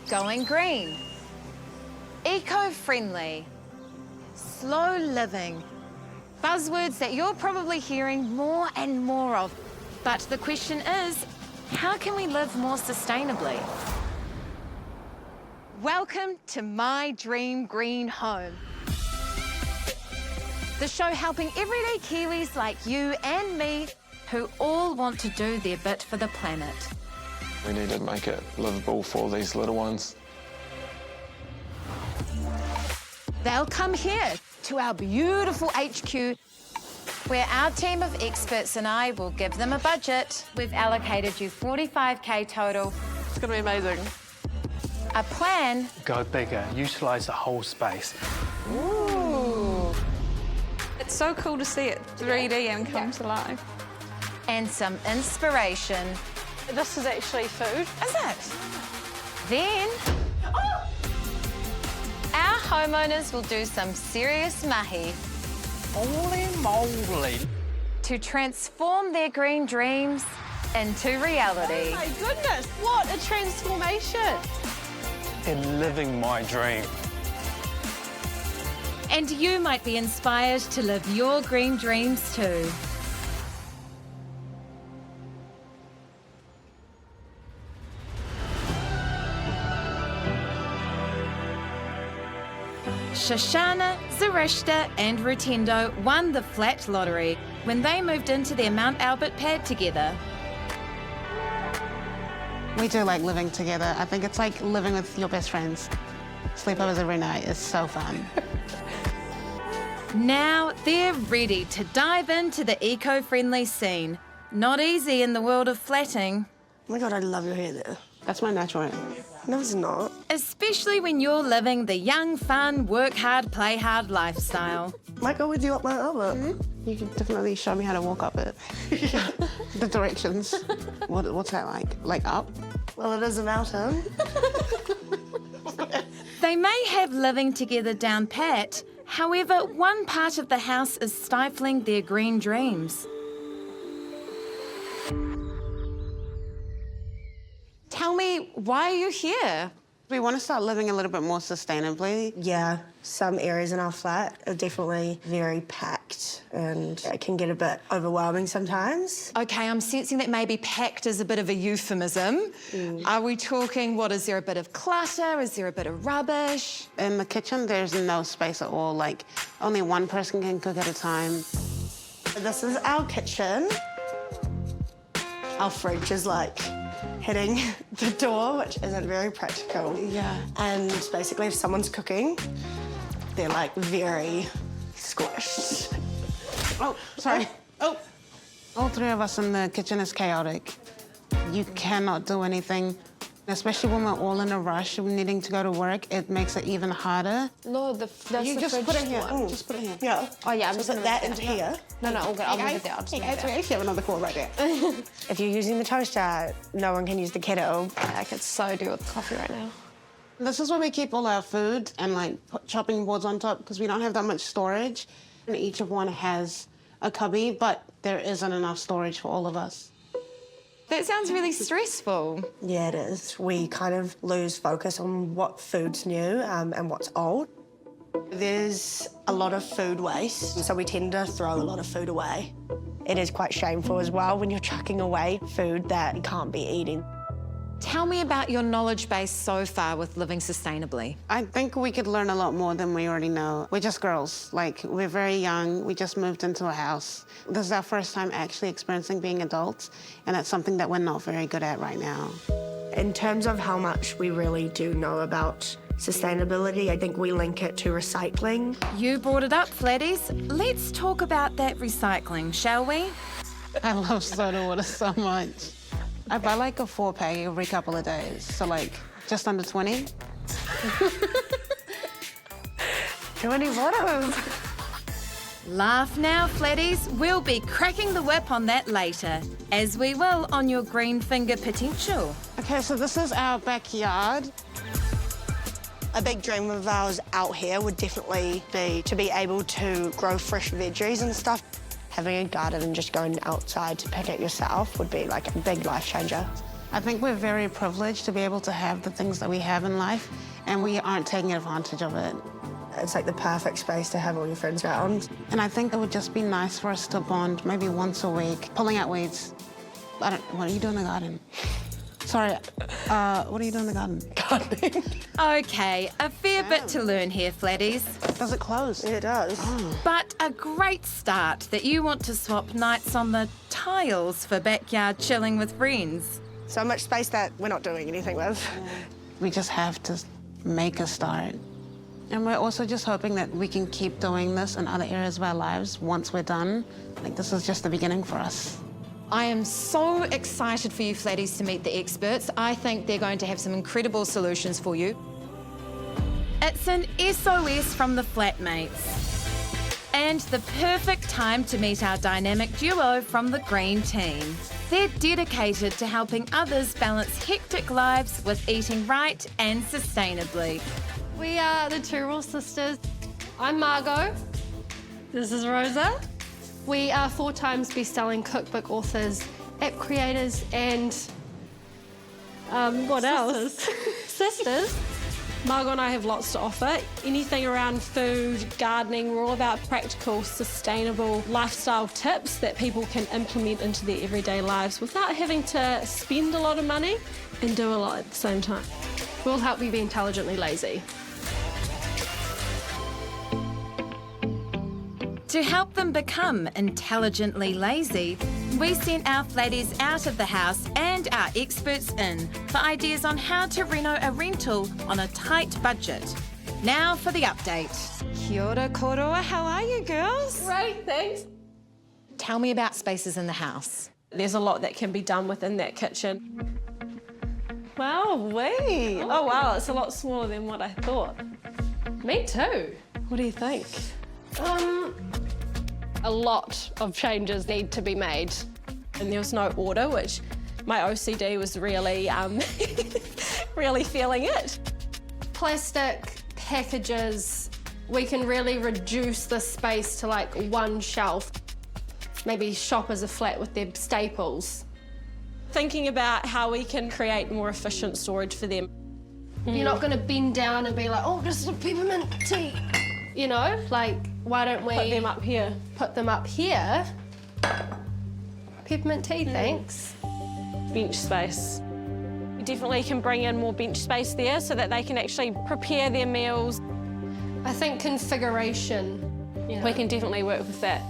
going green, eco-friendly, slow living. Buzzwords that you're probably hearing more and more of. But the question is, how can we live more sustainably? Welcome to My Dream Green Home. The show helping everyday Kiwis like you and me who all want to do their bit for the planet. We need to make it livable for these little ones. They'll come here to our beautiful HQ, where our team of experts and I will give them a budget. We've allocated you 45K total. It's gonna be amazing. A plan. Go bigger, utilise the whole space. Ooh. It's so cool to see it 3D and come to life. And some inspiration. This is actually food. Is it? Then, our homeowners will do some serious mahi Holy moly! to transform their green dreams into reality. Oh my goodness, what a transformation. In living my dream. And you might be inspired to live your green dreams too. Shoshana, Zarishta and Rutendo won the flat lottery when they moved into their Mount Albert pad together. We do like living together. I think it's like living with your best friends. Sleepovers every night is so fun. Now they're ready to dive into the eco-friendly scene. Not easy in the world of flatting. Oh my God, I love your hair there. That's my natural hair. No, it's not. Especially when you're living the young, fun, work hard, play hard lifestyle. Might go with you up my Albert. You can definitely show me how to walk up it. The directions. What's that like? Like up? Well, it is a mountain. They may have living together down pat, however, one part of the house is stifling their green dreams. Tell me, why are you here? We want to start living a little bit more sustainably. Yeah, some areas in our flat are definitely very packed and it can get a bit overwhelming sometimes. Okay, I'm sensing that maybe packed is a bit of a euphemism. Are we talking, what, is there a bit of clutter? Is there a bit of rubbish? In the kitchen, there's no space at all. Like, only one person can cook at a time. This is our kitchen. Our fridge is like hitting the door, which isn't very practical. Yeah. And basically, if someone's cooking, they're like very squished. Oh, sorry. Oh. All three of us in the kitchen is chaotic. You cannot do anything, especially when we're all in a rush, needing to go to work. It makes it even harder. No, that's You the just fridge put it here. one. Just put it here. Yeah. Oh, yeah, I'm So just put gonna that move into here. No, all good. I'll move it there. I'll just move it there. We actually have another call right there. If you're using the toaster, no one can use the kettle. I could so do with coffee right now. This is where we keep all our food and like put chopping boards on top because we don't have that much storage. And each of one has a cubby, but there isn't enough storage for all of us. That sounds really stressful. Yeah, it is. We kind of lose focus on what food's new and what's old. There's a lot of food waste, so we tend to throw a lot of food away. It is quite shameful as well when you're chucking away food that you can't be eating. Tell me about your knowledge base so far with living sustainably. I think we could learn a lot more than we already know. We're just girls. Like, we're very young. We just moved into a house. This is our first time actually experiencing being adults, and it's something that we're not very good at right now. In terms of how much we really do know about sustainability, I think we link it to recycling. You brought it up, Flatties. Let's talk about that recycling, shall we? I love soda water so much. I buy like a 4-pack every couple of days, so like just under 20. 20 bottles. Laugh now, Flatties. We'll be cracking the whip on that later, as we will on your green finger potential. Okay, so this is our backyard. A big dream of ours out here would definitely be to be able to grow fresh veggies and stuff. Having a garden and just going outside to pick it yourself would be like a big life changer. I think we're very privileged to be able to have the things that we have in life, and we aren't taking advantage of it. It's like the perfect space to have all your friends around. And I think it would just be nice for us to bond maybe once a week, pulling out weeds. What are you doing in the garden? Sorry, what are you doing in the garden? Gardening. Okay, a fair bit to learn here, Flatties. Does it close? It does. But a great start that you want to swap nights on the tiles for backyard chilling with friends. So much space that we're not doing anything with. We just have to make a start. And we're also just hoping that we can keep doing this in other areas of our lives once we're done. Like, this is just the beginning for us. I am so excited for you, Flatties, to meet the experts. I think they're going to have some incredible solutions for you. It's an SOS from the Flatmates. And the perfect time to meet our dynamic duo from the green team. They're dedicated to helping others balance hectic lives with eating right and sustainably. We are the Two Rule Sisters. I'm Margot. This is Rosa. We are 4 times best-selling cookbook authors, app creators, and what else? Sisters. Margot and I have lots to offer. Anything around food, gardening, we're all about practical, sustainable lifestyle tips that people can implement into their everyday lives without having to spend a lot of money and do a lot at the same time. We'll help you be intelligently lazy. To help them become intelligently lazy, we sent our Flatties out of the house and our experts in for ideas on how to reno a rental on a tight budget. Now for the update. Kia ora koroa, how are you girls? Great, thanks. Tell me about spaces in the house. There's a lot that can be done within that kitchen. Wow, wee. Oh wow, it's a lot smaller than what I thought. Me too. What do you think? A lot of changes need to be made. And there was no order, which my OCD was really, really feeling it. Plastic packages, we can really reduce the space to like 1 shelf. Maybe shop as a flat with their staples. Thinking about how we can create more efficient storage for them. You're not going to bend down and be like, oh, just a peppermint tea. You know, like, why don't we Put them up here. Put them up here. Peppermint tea, thanks. Bench space. We definitely can bring in more bench space there so that they can actually prepare their meals. I think configuration. You know, We can definitely work with that.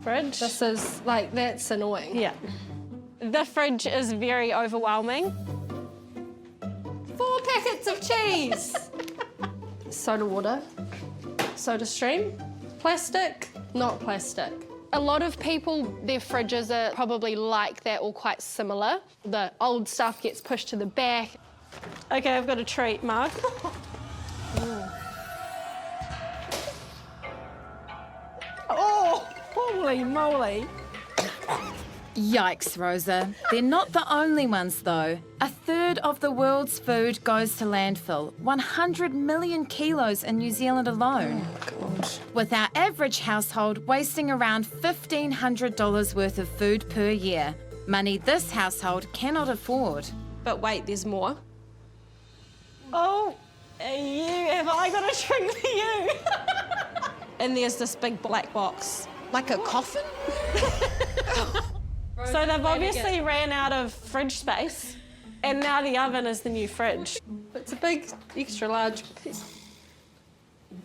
Fridge. This is, like, that's annoying. Yeah. The fridge is very overwhelming. 4 packets of cheese. Soda water. Soda stream. Plastic, not plastic. A lot of people, their fridges are probably like that or quite similar. The old stuff gets pushed to the back. Okay, I've got a treat, Mark. Oh, holy moly. Yikes, Rosa. They're not the only ones, though. 1/3 of the world's food goes to landfill, 100 million kilos in New Zealand alone. Oh, God. With our average household wasting around $1,500 worth of food per year. Money this household cannot afford. But wait, there's more. Oh, have I got a treat for you? And there's this big black box. Like a coffin? So they've obviously ran out of fridge space, and now the oven is the new fridge. It's a big, extra large piece.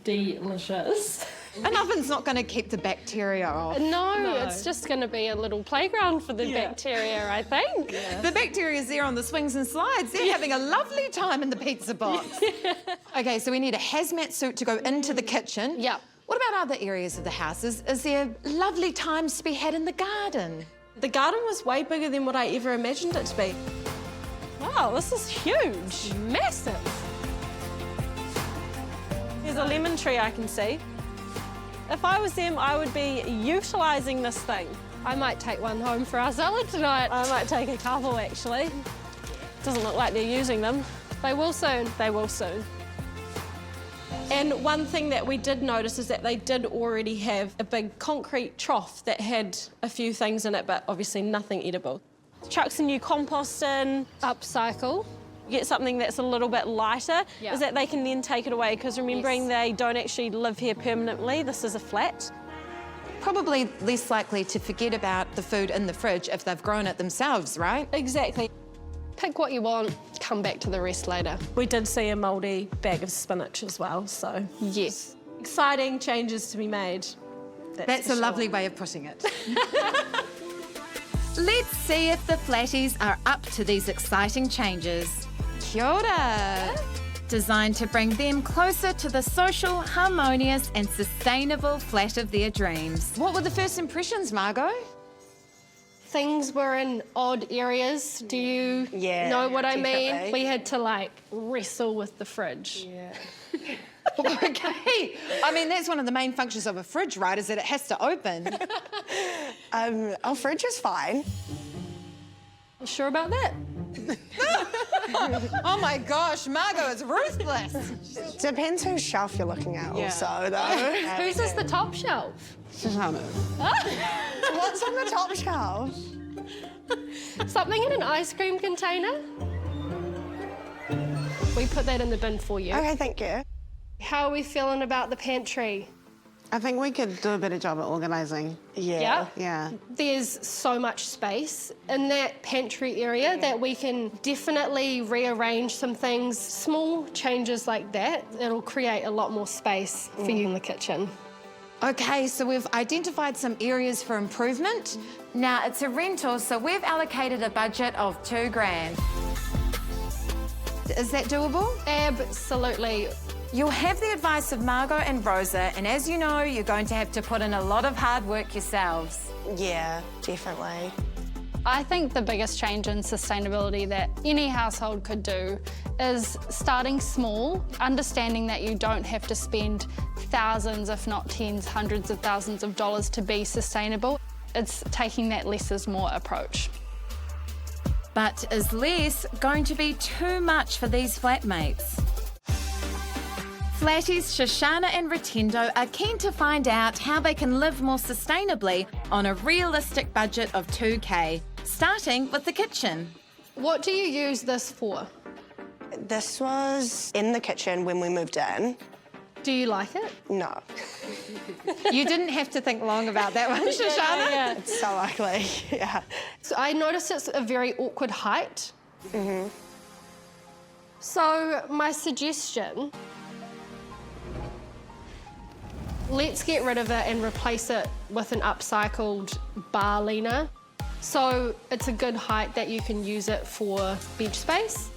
Delicious. An oven's not going to keep the bacteria off. No, it's just going to be a little playground for the bacteria, I think. The bacteria's there on the swings and slides. They're having a lovely time in the pizza box. Okay, so we need a hazmat suit to go into the kitchen. Yep. What about other areas of the house? Is there lovely times to be had in the garden? The garden was way bigger than what I ever imagined it to be. Wow, this is huge. Massive. There's a lemon tree I can see. If I was them, I would be utilising this thing. I might take one home for our salad tonight. I might take a couple, actually. Doesn't look like they're using them. They will soon. They will soon. And one thing that we did notice is that they did already have a big concrete trough that had a few things in it, but obviously nothing edible. chuck some new compost in, Upcycle. get something that's a little bit lighter, Yeah. is that they can then take it away, because remembering they don't actually live here permanently, this is a flat. Probably less likely to forget about the food in the fridge if they've grown it themselves, right? Exactly. Pick what you want, come back to the rest later. We did see a mouldy bag of spinach as well, so Yes. exciting changes to be made. That's for a sure. lovely way of putting it. Let's see if the flatties are up to these exciting changes. Kia ora! Designed to bring them closer to the social, harmonious and sustainable flat of their dreams. What were the first impressions, Margot? Things were in odd areas. Do you Yeah, know what I mean? definitely. We had to like wrestle with the fridge. Okay. I mean, that's one of the main functions of a fridge, right, is that it has to open. Our fridge is fine. You sure about that? Oh my gosh, Margot is ruthless. Depends whose shelf you're looking at also, though. Whose is the top shelf? Shoshana. What's on the top shelf? Something in an ice cream container? We put that in the bin for you. Okay, thank you. How are we feeling about the pantry? I think we could do a better job at organising. Yeah. Yeah. There's so much space in that pantry area that we can definitely rearrange some things. Small changes like that, it'll create a lot more space for you in the kitchen. Okay, so we've identified some areas for improvement. Now, it's a rental, so we've allocated a budget of $2,000. Is that doable? Absolutely. You'll have the advice of Margot and Rosa, and as you know, you're going to have to put in a lot of hard work yourselves. Yeah, definitely. I think the biggest change in sustainability that any household could do is starting small, understanding that you don't have to spend thousands, if not tens, hundreds of thousands of dollars to be sustainable. It's taking that less is more approach. But is less going to be too much for these flatmates? Flatties Shoshana and Rutendo are keen to find out how they can live more sustainably on a realistic budget of $2,000, starting with the kitchen. What do you use this for? This was in the kitchen when we moved in. Do you like it? No, You didn't have to think long about that one, Shoshana. Yeah. it's so ugly. Yeah. So I noticed it's a very awkward height. So my suggestion, let's get rid of it and replace it with an upcycled bar leaner. So it's a good height that you can use it for bench space.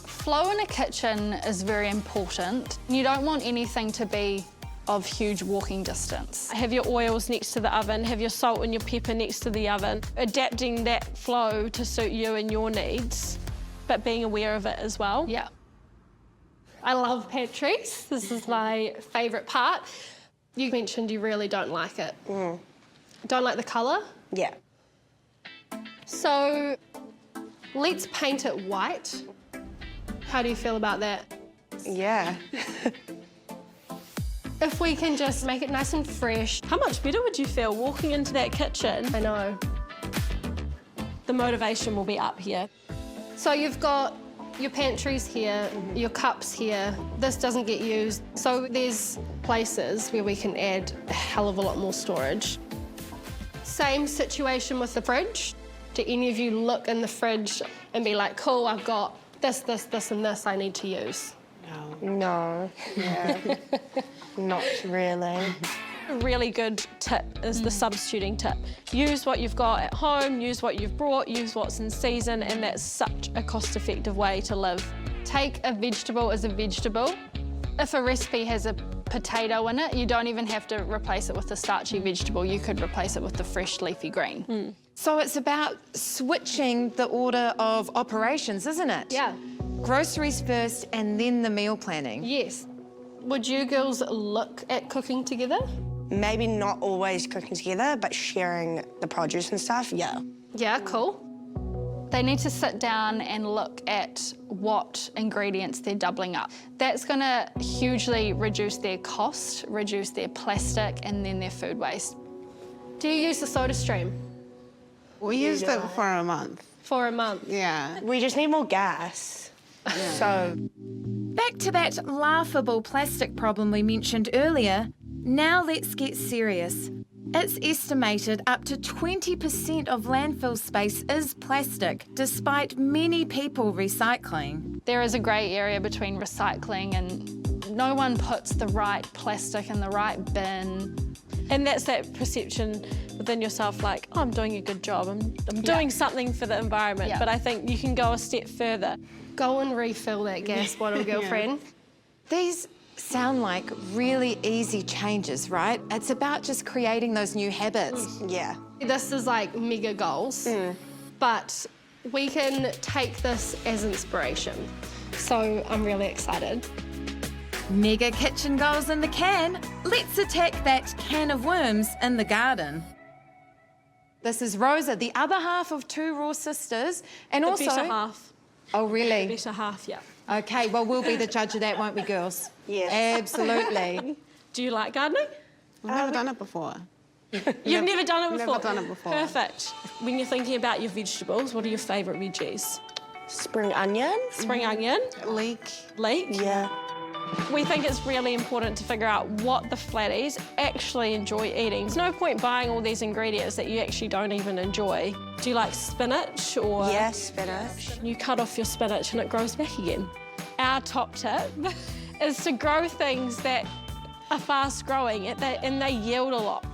Flow in a kitchen is very important. You don't want anything to be of huge walking distance. Have your oils next to the oven, have your salt and your pepper next to the oven, adapting that flow to suit you and your needs, but being aware of it as well. Yeah. I love pantries. This is my favourite part. You mentioned you really don't like it. Don't like the colour? Yeah. So let's paint it white. How do you feel about that? Yeah. If we can just make it nice and fresh. How much better would you feel walking into that kitchen? I know. The motivation will be up here. So you've got your pantries here, your cups here. This doesn't get used. So there's places where we can add a hell of a lot more storage. Same situation with the fridge. Do any of you look in the fridge and be like, cool, I've got this, this, this, and this I need to use? No. Yeah. Not really. A really good tip is the substituting tip. Use what you've got at home, use what you've brought, use what's in season, and that's such a cost-effective way to live. Take a vegetable as a vegetable. If a recipe has a potato in it, you don't even have to replace it with a starchy vegetable. You could replace it with the fresh leafy green. So it's about switching the order of operations, isn't it? Yeah. Groceries first and then the meal planning. Yes. Would you girls look at cooking together? Maybe not always cooking together, but sharing the produce and stuff, yeah. Yeah, cool. They need to sit down and look at what ingredients they're doubling up. That's going to hugely reduce their cost, reduce their plastic, and then their food waste. Do you use the soda stream? We used it for a month. For a month. Yeah. We just need more gas. So Back to that laughable plastic problem we mentioned earlier. Now let's get serious. It's estimated up to 20% of landfill space is plastic, despite many people recycling. There is a grey area between recycling and no one puts the right plastic in the right bin. And that's that perception within yourself, like, oh, I'm doing a good job, I'm doing something for the environment. Yeah. But I think you can go a step further. Go and refill that gas bottle, girlfriend. These sound like really easy changes, right? It's about just creating those new habits. yeah. This is like mega goals, but we can take this as inspiration. So I'm really excited. Mega kitchen goals in the can. Let's attack that can of worms in the garden. This is Rosa, the other half of two Raw sisters, and The also... better half. Oh, really? Better half, yeah. Okay, well, we'll be the judge of that, won't we, girls? Yes. Absolutely. Do you like gardening? We've never done it before. You've never done it before? Never done it before. Perfect. When you're thinking about your vegetables, what are your favourite veggies? Spring onion. Spring onion, Leek. leek. Yeah. We think it's really important to figure out what the flatties actually enjoy eating. There's no point buying all these ingredients that you actually don't even enjoy. Do you like spinach or...? Yes, spinach. You cut off your spinach and it grows back again. Our top tip is to grow things that are fast growing and they yield a lot.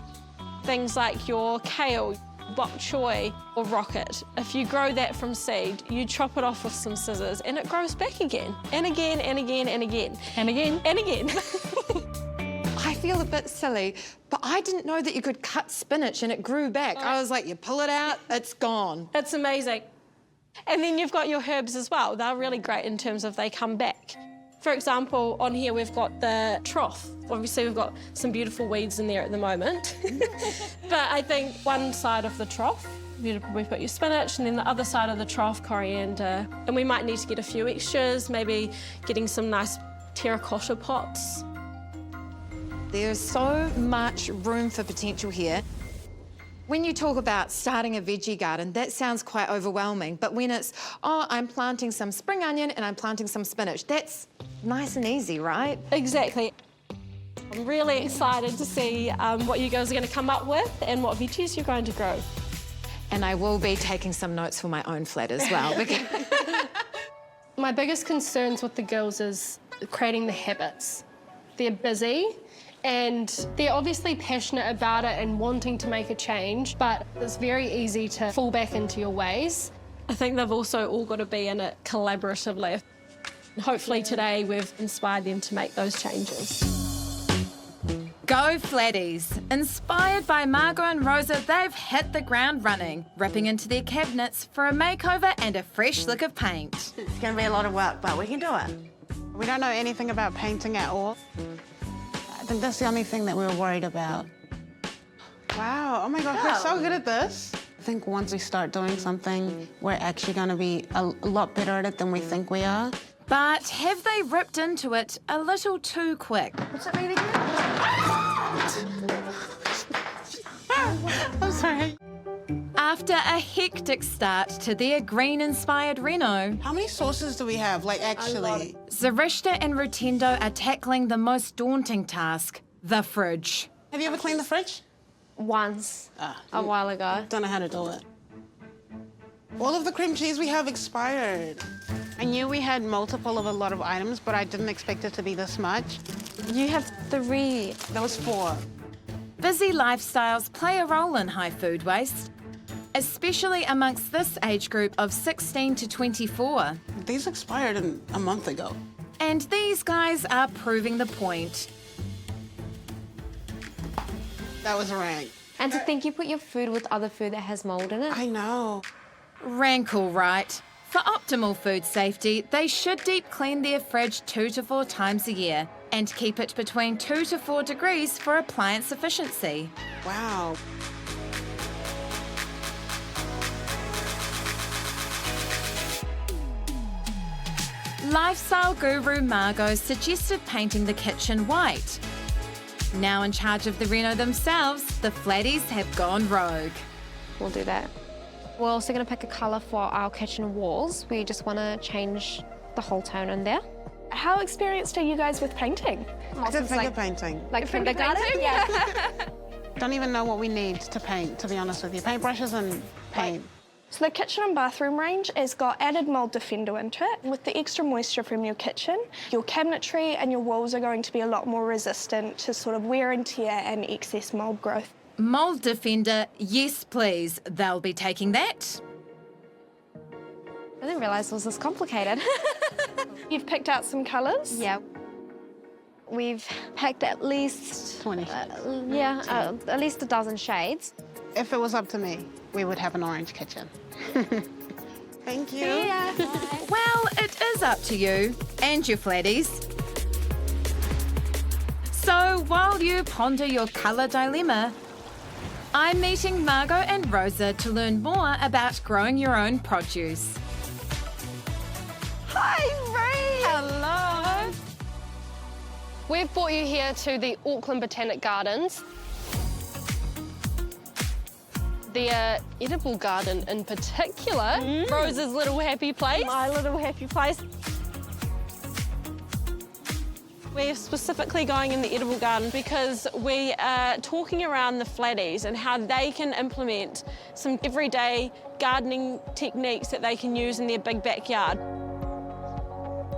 Things like your kale, bok choy or rocket. If you grow that from seed, you chop it off with some scissors and it grows back again. And again, and again, and again. And again. And again. I feel a bit silly, but I didn't know that you could cut spinach and it grew back. I was like, you pull it out, it's gone. It's amazing. And then you've got your herbs as well. They're really great in terms of they come back. For example, on here we've got the trough. Obviously we've got some beautiful weeds in there at the moment. But I think one side of the trough, we put your spinach, and then the other side of the trough, coriander. And we might need to get a few extras, maybe getting some nice terracotta pots. There's so much room for potential here. When you talk about starting a veggie garden, that sounds quite overwhelming. But when it's, oh, I'm planting some spring onion and I'm planting some spinach, that's nice and easy, right? Exactly. I'm really excited to see what you girls are going to come up with and what veggies you're going to grow. And I will be taking some notes for my own flat as well. My biggest concerns with the girls is creating the habits. They're busy and they're obviously passionate about it and wanting to make a change, but it's very easy to fall back into your ways. I think they've also all got to be in it collaboratively. Hopefully today we've inspired them to make those changes. Go Flatties! Inspired by Margot and Rosa, they've hit the ground running, ripping into their cabinets for a makeover and a fresh lick of paint. It's going to be a lot of work, but we can do it. We don't know anything about painting at all. I think that's the only thing that we're worried about. Wow, oh my God, we're so good at this. I think once we start doing something, we're actually going to be a lot better at it than we think we are. But have they ripped into it a little too quick? What's it mean again? I'm sorry. After a hectic start to their green-inspired Reno, How many sauces do we have, like, actually? Zarishta and Rutendo are tackling the most daunting task, the fridge. Have you ever cleaned the fridge? Once, a while ago. Don't know how to do it. All of the cream cheese we have expired. I knew we had multiple of a lot of items, but I didn't expect it to be this much. You have 3. That was 4. Busy lifestyles play a role in high food waste, especially amongst this age group of 16 to 24. These expired a month ago. And these guys are proving the point. That was rank. And to think you put your food with other food that has mould in it. I know. Rankle right. For optimal food safety, they should deep clean their fridge 2 to 4 times a year and keep it between 2 to 4 degrees for appliance efficiency. Wow. Lifestyle guru Margot suggested painting the kitchen white. Now in charge of the Reno themselves, the Flatties have gone rogue. We'll do that. We're also going to pick a colour for our kitchen walls. We just want to change the whole tone in there. How experienced are you guys with painting? I did finger painting. Like kindergarten? Yeah. Don't even know what we need to paint, to be honest with you. Paintbrushes and paint. So the kitchen and bathroom range has got added mould defender into it. With the extra moisture from your kitchen, your cabinetry and your walls are going to be a lot more resistant to sort of wear and tear and excess mould growth. Mould defender, yes please. They'll be taking that. I didn't realise it was this complicated. You've picked out some colours? Yeah. We've picked at least 20. At least a dozen shades. If it was up to me, we would have an orange kitchen. Thank you. Yeah. Well, it is up to you and your flatties. So while you ponder your colour dilemma, I'm meeting Margot and Rosa to learn more about growing your own produce. Hi, Ray. Hello. We've brought you here to the Auckland Botanic Gardens. The edible garden in particular, Rosa's little happy place. My little happy place. We're specifically going in the edible garden because we are talking around the flatties and how they can implement some everyday gardening techniques that they can use in their big backyard.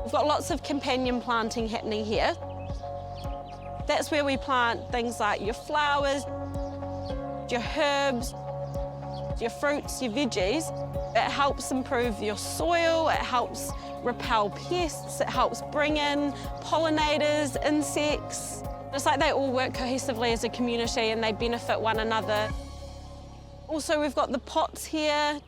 We've got lots of companion planting happening here. That's where we plant things like your flowers, your herbs, your fruits, your veggies. It helps improve your soil, it helps repel pests, it helps bring in pollinators, insects. It's like they all work cohesively as a community and they benefit one another. Also, we've got the pots here.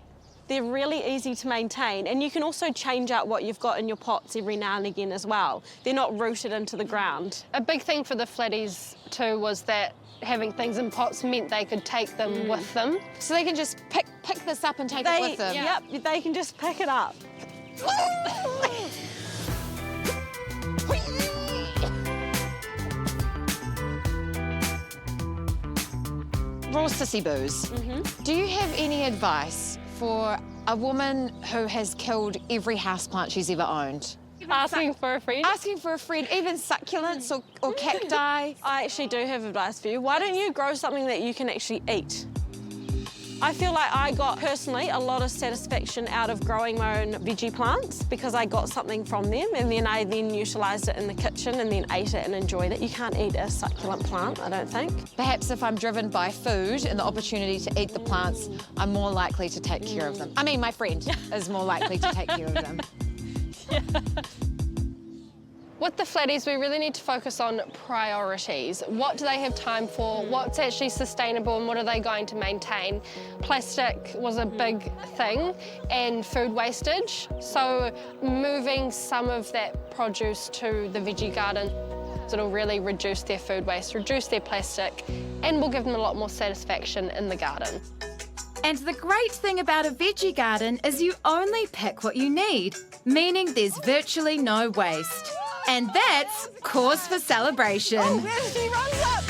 They're really easy to maintain, and you can also change out what you've got in your pots every now and again as well. They're not rooted into the ground. A big thing for the flatties too was that having things in pots meant they could take them with them. So they can just pick this up and take it with them? Yep, they can just pick it up. Raw sissy boos. Do you have any advice for a woman who has killed every houseplant she's ever owned? Asking for a friend? Asking for a friend, even succulents or cacti. I actually do have advice for you. Why don't you grow something that you can actually eat? I feel like I got, personally, a lot of satisfaction out of growing my own veggie plants because I got something from them and then I utilised it in the kitchen and then ate it and enjoyed it. You can't eat a succulent plant, I don't think. Perhaps if I'm driven by food and the opportunity to eat the plants, I'm more likely to take care of them. I mean, my friend is more likely to take care of them. With the flatties, we really need to focus on priorities. What do they have time for? What's actually sustainable and what are they going to maintain? Plastic was a big thing and food wastage. So moving some of that produce to the veggie garden, it'll really reduce their food waste, reduce their plastic, and will give them a lot more satisfaction in the garden. And the great thing about a veggie garden is you only pick what you need, meaning there's virtually no waste. And that's cause for celebration. Oh, there she runs up!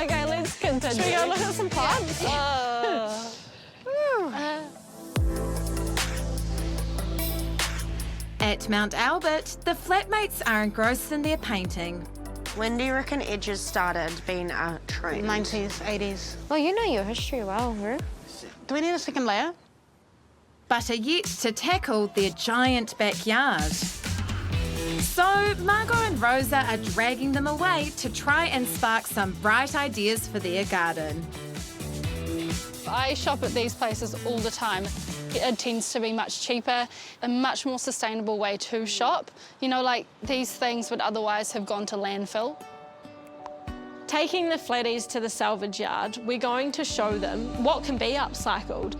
Okay, let's continue. Should we go look at some plants? At Mount Albert, the flatmates are engrossed in their painting. When do you reckon edges started being a trend? 90s, 80s. Well, you know your history well, Ru. Do we need a second layer? But are yet to tackle their giant backyard. So Margot and Rosa are dragging them away to try and spark some bright ideas for their garden. I shop at these places all the time. It tends to be much cheaper, a much more sustainable way to shop. You know, like these things would otherwise have gone to landfill. Taking the flatties to the salvage yard, we're going to show them what can be upcycled.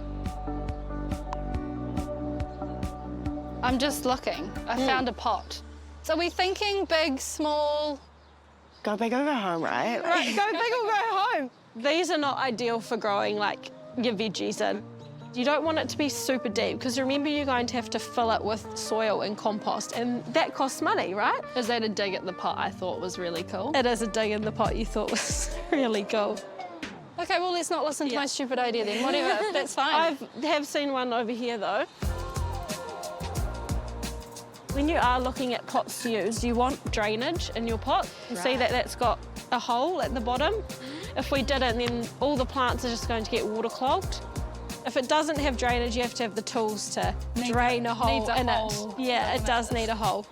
I'm just looking. I found a pot. So are we thinking big, small? Go big or go home, right? Right, go big or go home. These are not ideal for growing like your veggies in. You don't want it to be super deep because remember you're going to have to fill it with soil and compost and that costs money, right? Is that a dig at the pot I thought was really cool? It is a dig in the pot you thought was really cool. Okay, well, let's not listen to my stupid idea then. Whatever, that's fine. I have seen one over here, though. When you are looking at pots to use, you want drainage in your pot. You see that that's got a hole at the bottom. If we didn't, then all the plants are just going to get waterlogged. If it doesn't have drainage, you have to have the tools to drain a hole in it. Yeah, it does need a hole.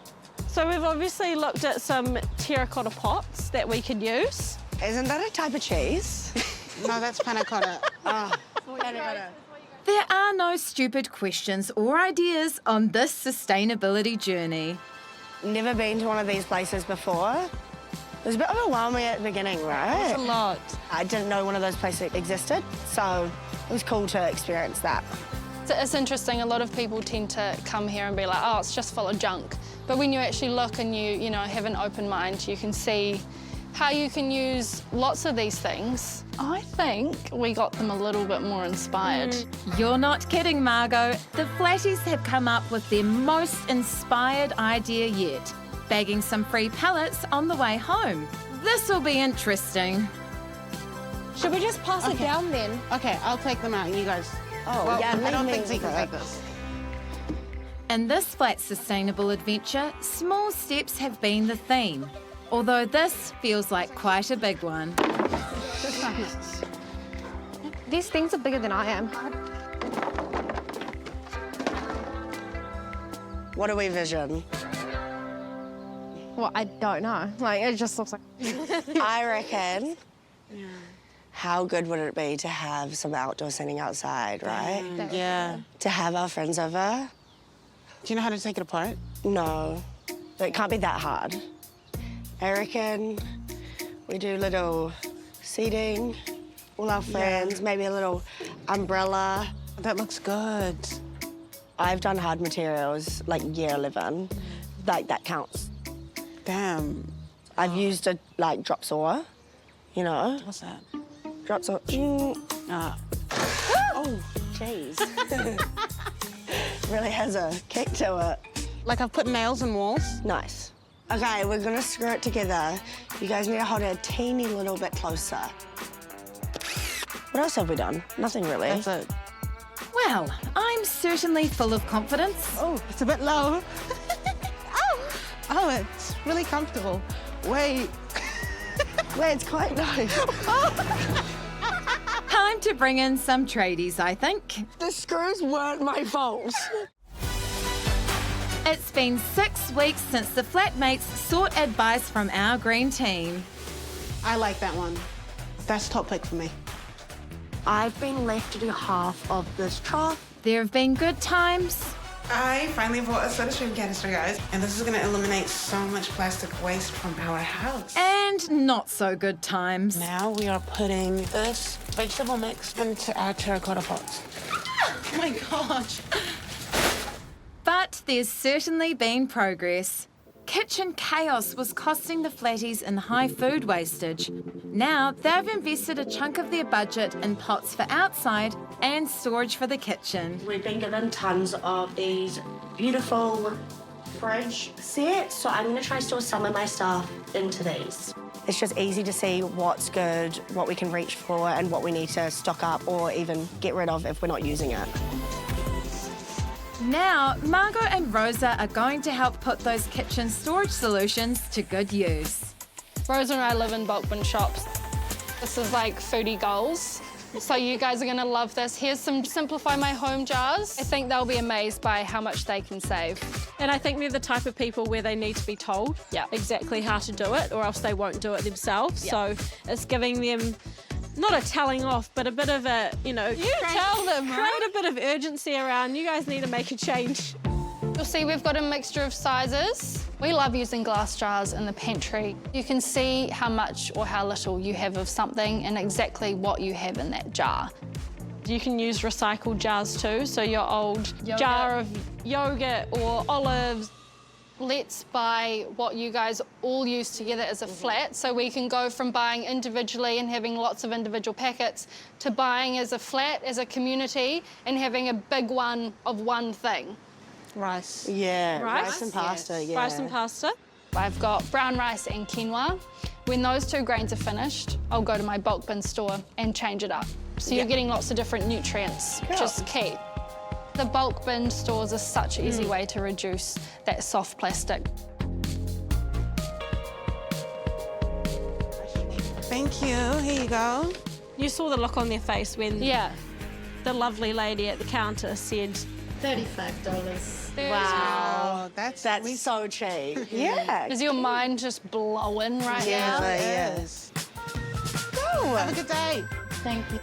So we've obviously looked at some terracotta pots that we could use. Isn't that a type of cheese? No, that's panna cotta. Oh, panna cotta. There are no stupid questions or ideas on this sustainability journey. Never been to one of these places before. It was a bit overwhelming at the beginning, right? It's a lot. I didn't know one of those places existed, so it was cool to experience that. It's interesting, a lot of people tend to come here and be like, oh, it's just full of junk. But when you actually look and you know, have an open mind, you can see how you can use lots of these things. I think we got them a little bit more inspired. You're not kidding, Margot. The Flatties have come up with their most inspired idea yet, bagging some free pallets on the way home. This will be interesting. Should we just pass it down then? Okay, I'll take them out, you guys. Oh, Well, yeah, I don't leave think me Zeke can with take it. this. In this flat sustainable adventure, small steps have been the theme, although this feels like quite a big one. These things are bigger than I am. What do we vision? Well, I don't know. Like, it just looks like... I reckon, how good would it be to have some outdoor seating outside, right? Yeah. To have our friends over? Do you know how to take it apart? No, but it can't be that hard. I reckon we do little seating, all our friends, maybe a little umbrella. That looks good. I've done hard materials, like year 11, like that counts. Damn. I've used a, like, drop saw, you know? What's that? Drop saw. Oh, jeez. Really has a kick to it. Like I've put nails in walls? Nice. Okay, we're gonna screw it together. You guys need to hold it a teeny little bit closer. What else have we done? Nothing really. That's it. Well, I'm certainly full of confidence. Oh, it's a bit low. Oh, it's really comfortable. Wait. Wait, it's quite nice. Time to bring in some tradies, I think. The screws weren't my fault. It's been 6 weeks since the Flatmates sought advice from our green team. I like that one. That's top pick for me. I've been left to do half of this trough. There have been good times I finally bought a soda stream canister, guys, and this is going to eliminate so much plastic waste from our house. and not so good times. Now we are putting this vegetable mix into our terracotta pots. Oh my gosh. But there's certainly been progress. Kitchen chaos was costing the Flatties in high food wastage. Now they've invested a chunk of their budget in pots for outside and storage for the kitchen. We've been given tons of these beautiful fridge sets, so I'm going to try to store some of my stuff into these. It's just easy to see what's good, what we can reach for, and what we need to stock up or even get rid of if we're not using it. Now, Margot and Rosa are going to help put those kitchen storage solutions to good use. Rosa and I live in bulk bin shops. This is like foodie goals. So you guys are gonna love this. Here's some Simplify My Home jars. I think they'll be amazed by how much they can save. And I think they're the type of people where they need to be told exactly how to do it, or else they won't do it themselves. So it's giving them not a telling off, but a bit of a, you know, tell them, right? create a bit of urgency around, you guys need to make a change. You'll see we've got a mixture of sizes. We love using glass jars in the pantry. You can see how much or how little you have of something and exactly what you have in that jar. You can use recycled jars too, so your old jar of yogurt or olives. Let's buy what you guys all use together as a flat, so we can go from buying individually and having lots of individual packets to buying as a flat, as a community, and having a big one of one thing. Rice. Yeah, rice and pasta, yeah. Rice and pasta. I've got brown rice and quinoa. When those 2 grains are finished, I'll go to my bulk bin store and change it up. So you're getting lots of different nutrients, which is key. The bulk bin stores are such an easy way to reduce that soft plastic. Thank you. Here you go. You saw the look on their face when the lovely lady at the counter said $35. Wow, that's so cheap. Yeah. Is your mind just blowing right now? Yes. Go. Have a good day. Thank you.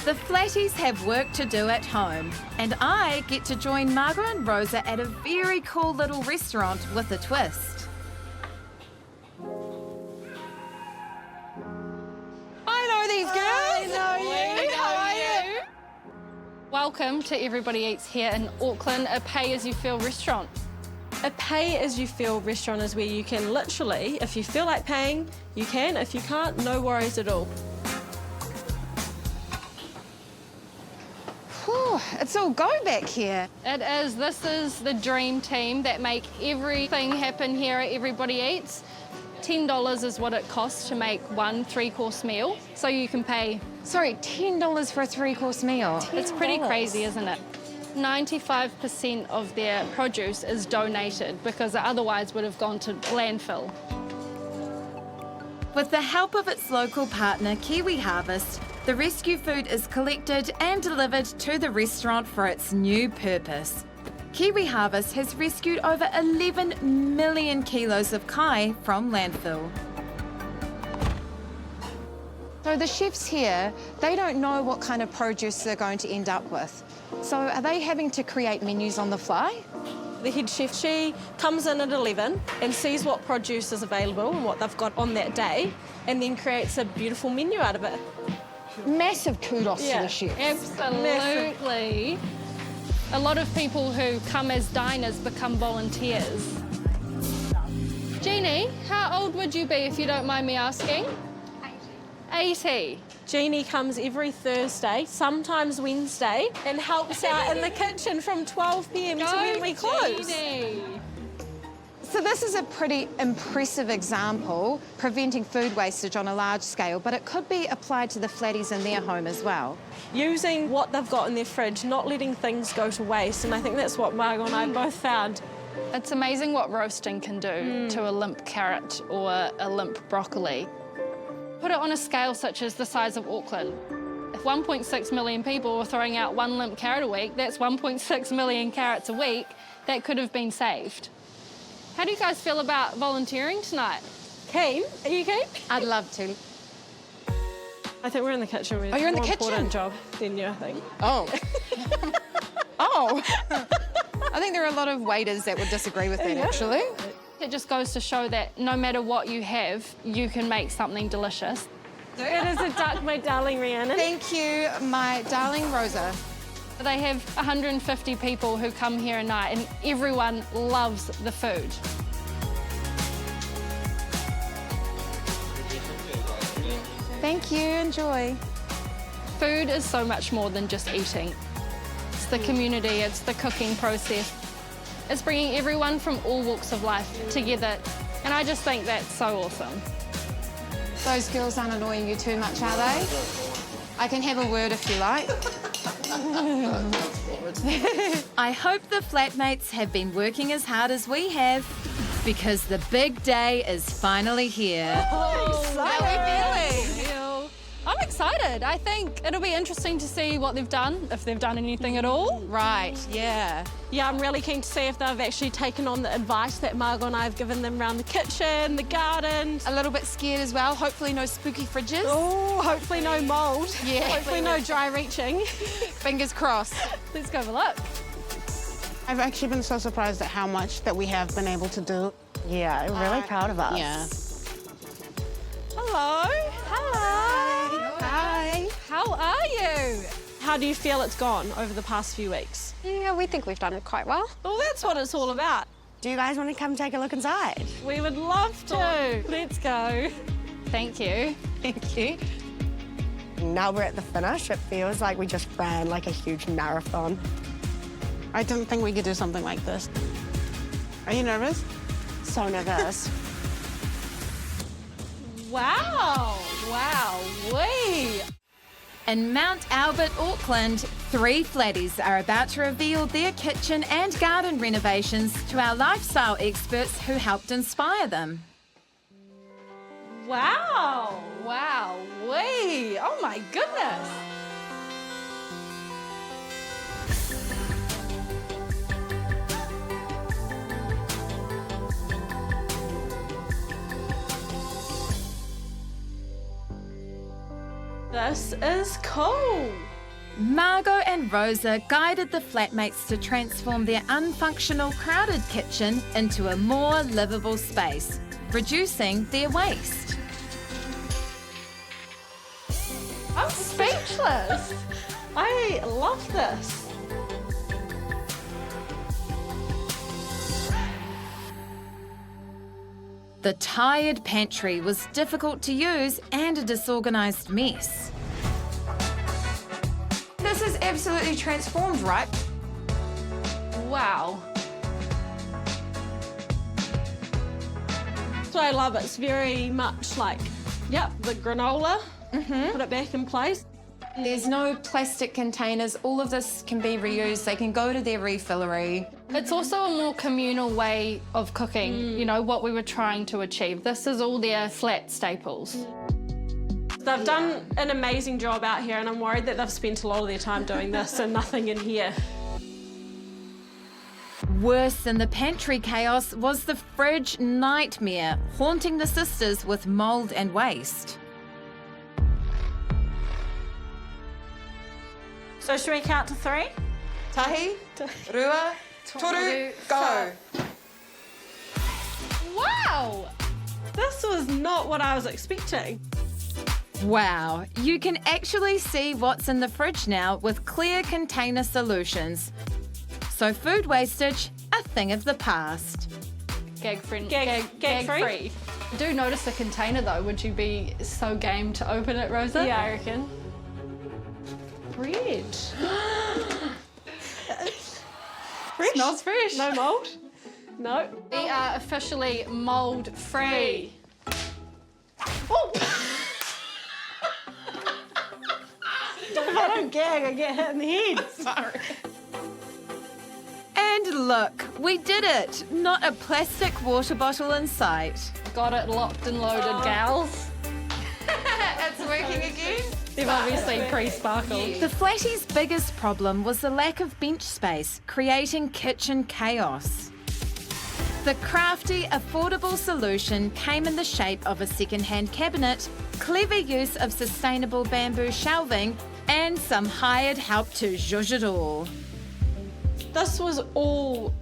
The Flatties have work to do at home, and I get to join Margot and Rosa at a very cool little restaurant with a twist. I know these girls! How are you? Welcome to Everybody Eats here in Auckland, a pay-as-you-feel restaurant. a pay-as-you-feel restaurant is where you can literally, if you feel like paying, you can. If you can't, no worries at all. Whew, it's all go back here. It is. This is the dream team that make everything happen here at Everybody Eats. $10 is what it costs to make one 3-course meal, so you can pay... Sorry, $10 for a 3-course meal? It's pretty crazy, isn't it? 95% of their produce is donated because it otherwise would have gone to landfill. With the help of its local partner, Kiwi Harvest, the rescue food is collected and delivered to the restaurant for its new purpose. Kiwi Harvest has rescued over 11 million kilos of kai from landfill. So the chefs here, they don't know what kind of produce they're going to end up with. So are they having to create menus on the fly? The head chef, she comes in at 11 and sees what produce is available and what they've got on that day, and then creates a beautiful menu out of it. Massive kudos to the chefs. Absolutely. A lot of people who come as diners become volunteers. Jeannie, how old would you be if you don't mind me asking? 80. Jeannie comes every Thursday, sometimes Wednesday, and helps out in the kitchen from 12 p.m. to when we close. Jeannie. So this is a pretty impressive example, preventing food wastage on a large scale, but it could be applied to the flatties in their home as well. Using what they've got in their fridge, not letting things go to waste, and I think that's what Margot and I both found. It's amazing what roasting can do to a limp carrot or a limp broccoli. Put it on a scale such as the size of Auckland. If 1.6 million people were throwing out one limp carrot a week, that's 1.6 million carrots a week that could have been saved. How do you guys feel about volunteering tonight? Keen? Are you keen? I'd love to. I think we're in the kitchen. Oh, you're in the more kitchen? important job than you, I think. Oh. Oh. I think there are a lot of waiters that would disagree with that, actually. It just goes to show that no matter what you have, you can make something delicious. It is a duck, my darling Rhiannon. Thank you, my darling Rosa. They have 150 people who come here a night and everyone loves the food. Thank you, enjoy. Food is so much more than just eating. It's the community, it's the cooking process. It's bringing everyone from all walks of life together, and I just think that's so awesome. Those girls aren't annoying you too much, are they? I can have a word if you like. I hope the flatmates have been working as hard as we have, because the big day is finally here. How are we feeling? I'm excited. I think it'll be interesting to see what they've done, if they've done anything at all. Right, yeah. Yeah, I'm really keen to see if they've actually taken on the advice that Margot and I have given them around the kitchen, the garden. A little bit scared as well. Hopefully no spooky fridges. Oh, hopefully no mould. Yeah. Hopefully no dry reaching. Fingers crossed. Let's go have a look. I've actually been so surprised at how much that we have been able to do. Yeah, I'm really proud of us. Yeah. Hello. Hello. Hi. How are you? How do you feel it's gone over the past few weeks? Yeah, we think we've done it quite well. Well, that's what it's all about. Do you guys want to come take a look inside? We would love to. Let's go. Thank you. Thank you. Now we're at the finish. It feels like we just ran like a huge marathon. I didn't think we could do something like this. Are you nervous? So nervous. Wow, wow-wee. In Mount Albert, Auckland, 3 flatties are about to reveal their kitchen and garden renovations to our lifestyle experts who helped inspire them. Wow, wow-wee. Oh my goodness. This is cool. Margot and Rosa guided the flatmates to transform their unfunctional, crowded kitchen into a more livable space, reducing their waste. I'm speechless. I love this. The tired pantry was difficult to use and a disorganised mess. This is absolutely transformed, right? Wow. So I love it. It's very much like, yep, the granola. Put it back in place. There's no plastic containers. All of this can be reused. They can go to their refillery. It's also a more communal way of cooking, you know, what we were trying to achieve. This is all their flat staples. They've done an amazing job out here, and I'm worried that they've spent a lot of their time doing this and nothing in here. Worse than the pantry chaos was the fridge nightmare, haunting the sisters with mould and waste. So should we count to 3? Tahi, rua, toru, go. Wow! This was not what I was expecting. Wow, you can actually see what's in the fridge now with clear container solutions. So food wastage, a thing of the past. Gag-free. Gag-free? I do notice the container though. Would you be so game to open it, Rosa? Yeah, I reckon. Bread. Fresh? Smells fresh. No mould? No. We are officially mould free. Oh. If I don't gag, I get hit in the head. Sorry. And look, we did it. Not a plastic water bottle in sight. Got it locked and loaded, gals. It's working again. They've obviously pre-sparkled. The flatties' biggest problem was the lack of bench space, creating kitchen chaos. The crafty, affordable solution came in the shape of a second-hand cabinet, clever use of sustainable bamboo shelving, and some hired help to zhuzh it all. This was all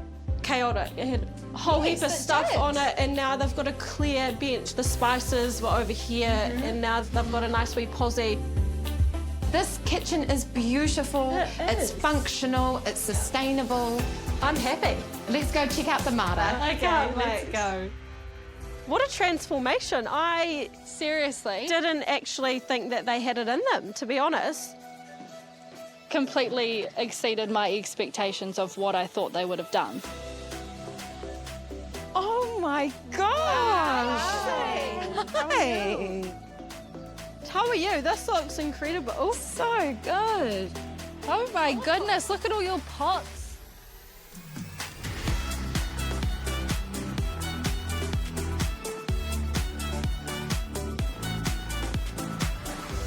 chaotic. It had a whole heap of stuff on it, and now they've got a clear bench. The spices were over here, and now they've got a nice wee posy. This kitchen is beautiful, it's functional, it's sustainable. I'm happy. Let's go check out the Mara. Okay, let's go. What a transformation. I Seriously? didn't actually think that they had it in them, to be honest. Completely exceeded my expectations of what I thought they would have done. Oh my gosh! Hey. How are you? This looks incredible. So good. Oh my goodness, look at all your pots.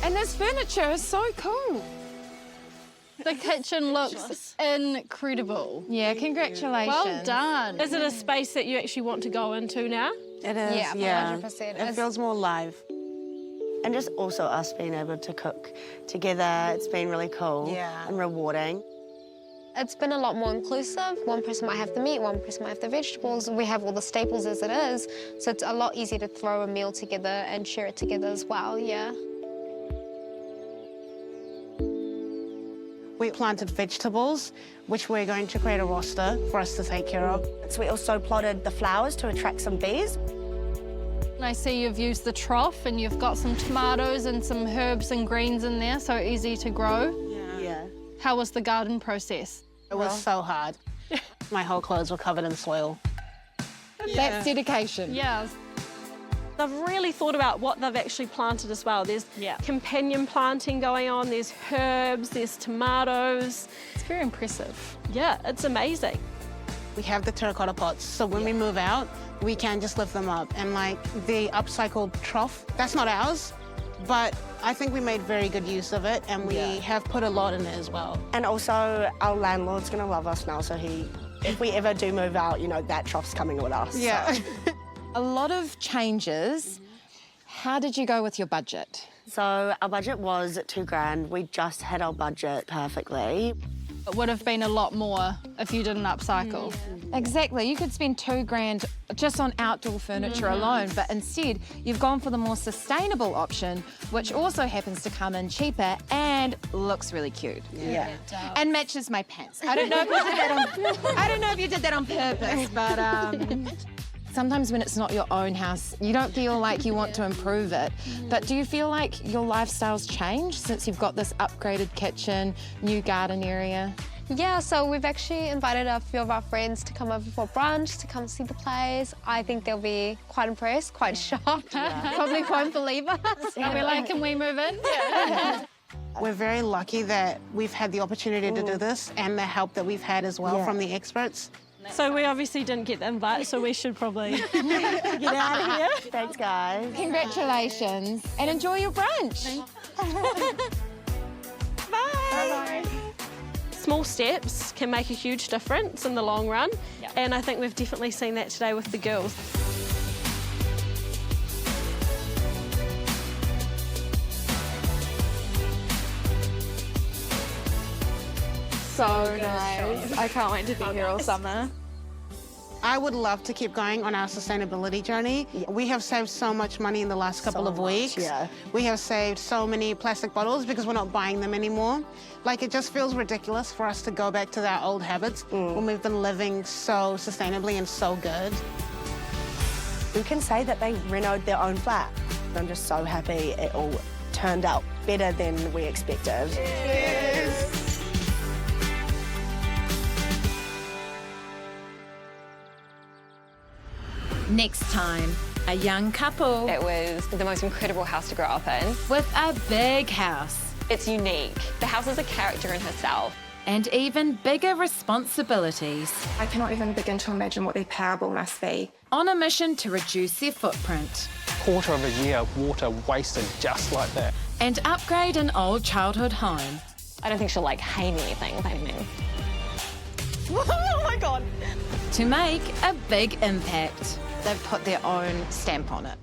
And this furniture is so cool. The kitchen looks incredible. Yeah, congratulations. Well done. Is it a space that you actually want to go into now? It is, Yeah, 100%. It It's- feels more live. And just also us being able to cook together, it's been really cool and rewarding. It's been a lot more inclusive. One person might have the meat, one person might have the vegetables. We have all the staples as it is, so it's a lot easier to throw a meal together and share it together as well, yeah. We planted vegetables, which we're going to create a roster for us to take care of. So we also plotted the flowers to attract some bees. And I see you've used the trough and you've got some tomatoes and some herbs and greens in there, so easy to grow. Yeah. How was the garden process? It was so hard. My whole clothes were covered in soil. That's dedication. Yeah. They've really thought about what they've actually planted as well. There's companion planting going on, there's herbs, there's tomatoes. It's very impressive. Yeah, it's amazing. We have the terracotta pots, so when we move out, we can just lift them up. And like the upcycled trough, that's not ours, but I think we made very good use of it, and we have put a lot in it as well. And also, our landlord's gonna love us now, so if we ever do move out, you know, that trough's coming with us. Yeah. So. A lot of changes. How did you go with your budget? So our budget was $2,000. We just had our budget perfectly. It would have been a lot more if you didn't upcycle. Exactly. You could spend $2,000 just on outdoor furniture alone, but instead you've gone for the more sustainable option, which also happens to come in cheaper and looks really cute. Yeah. And matches my pants. I don't know if you did that on, I don't know if you did that on purpose, but sometimes when it's not your own house, you don't feel like you want to improve it. But do you feel like your lifestyle's changed since you've got this upgraded kitchen, new garden area? Yeah, so we've actually invited a few of our friends to come over for brunch, to come see the place. I think they'll be quite impressed, quite shocked. Probably won't believe us. Are we like, can we move in? We're very lucky that we've had the opportunity to do this, and the help that we've had as well from the experts. So we obviously didn't get the invite, so we should probably get out of here. Thanks, guys. Congratulations and enjoy your brunch. Bye. Small steps can make a huge difference in the long run, and I think we've definitely seen that today with the girls. So nice. I can't wait to be here all summer. I would love to keep going on our sustainability journey. We have saved so much money in the last couple of weeks. Yeah. We have saved so many plastic bottles because we're not buying them anymore. Like, it just feels ridiculous for us to go back to our old habits when we've been living so sustainably and so good. Who can say that they renovated their own flat? I'm just so happy it all turned out better than we expected. Next time, a young couple It was the most incredible house to grow up in. with a big house It's unique. The house is a character in herself. and even bigger responsibilities I cannot even begin to imagine what their power bill must be. on a mission to reduce their footprint Quarter of a year of water wasted just like that. and upgrade an old childhood home. I don't think she'll like hate anything by any means. Oh my God. To make a big impact. They've put their own stamp on it.